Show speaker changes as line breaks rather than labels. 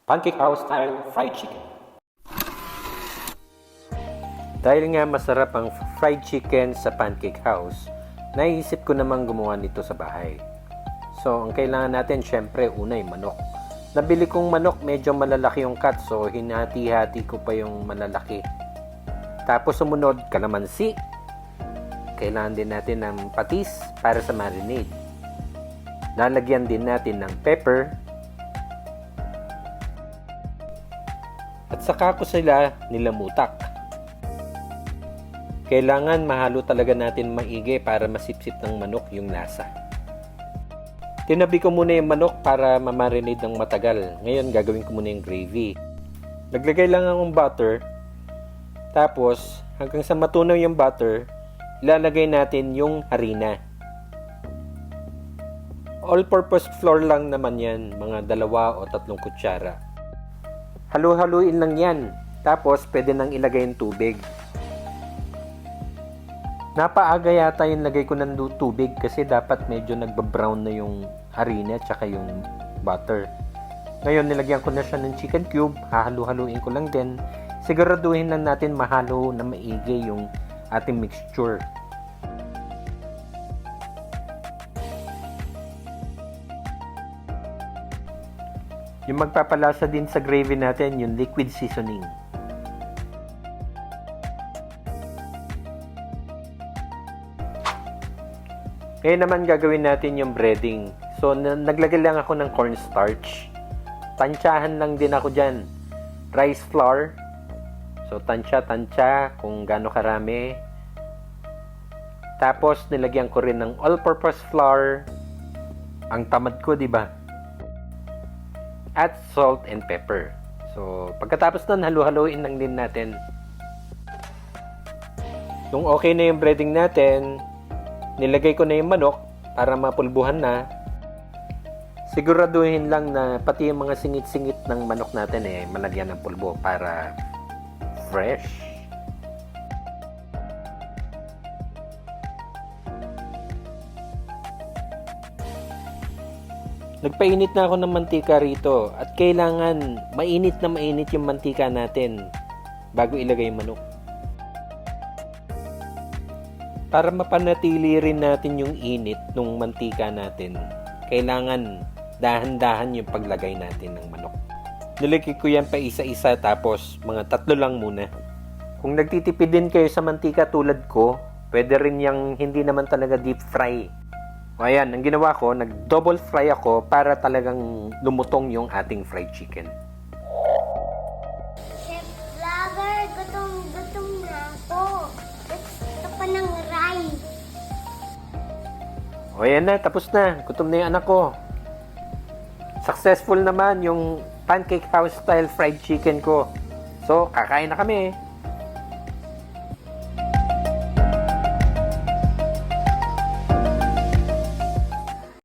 Pancake House style fried chicken. Dahil nga masarap ang fried chicken sa Pancake House, naisip ko namang gumawa nito sa bahay. So, ang kailangan natin syempre unay manok. Nabili kong manok, medyo malalaki yung cut, so hinati-hati ko pa yung malalaki. Tapos sumunod, kalamansi. Kailangan din natin ng patis para sa marinade. Lalagyan din natin ng pepper. At saka ko sila nilamutak. Kailangan mahalo talaga natin maigi para masipsip ng manok yung lasa. Tinabi ko muna yung manok para mamarinate ng matagal. Ngayon gagawin ko muna yung gravy. Naglagay lang akong butter. Tapos hanggang sa matunaw yung butter, ilalagay natin yung harina. All-purpose flour lang naman yan, mga 2 o 3 kutsara. Halu-haluin lang yan. Tapos pwede nang ilagay yung tubig. Napaaga yata yung lagay ko ng tubig kasi dapat medyo nagba-brown na yung harina at yung butter. Ngayon nilagyan ko na siya ng chicken cube, hahalu-haluin ko lang din. Siguraduhin lang natin mahalo na maigi yung ating mixture. Yung magpapalasa din sa gravy natin, yung liquid seasoning. Ngayon naman gagawin natin yung breading. So, naglagay lang ako ng cornstarch. Tansyahan lang din ako dyan. Rice flour. So, tansya kung gaano karami. Tapos, nilagyan ko rin ng all-purpose flour. Ang tamad ko, di ba? At salt and pepper. So, pagkatapos nun, halu-haluin lang din natin. Kung okay na yung breading natin, nilagay ko na yung manok para mapulbuhan na. Siguraduhin lang na pati yung mga singit-singit ng manok natin malagyan ng pulbo para fresh. Nagpainit na ako ng mantika rito at kailangan mainit na mainit yung mantika natin bago ilagay yung manok. Para mapanatili rin natin yung init ng mantika natin, kailangan dahan-dahan yung paglagay natin ng manok. Nilagay ko yan pa isa-isa tapos mga 3 lang muna. Kung nagtitipid din kayo sa mantika tulad ko, pwede rin yung hindi naman talaga deep fry. O ayan, ang ginawa ko, nag-double fry ako para talagang lumutong yung ating fried chicken.
Chef Vlogger, gutom na ako. Gusto pa ng rice.
O ayan na, tapos na. Gutom na yung anak ko. Successful naman yung Pancake House style fried chicken ko. So, kakain na kami.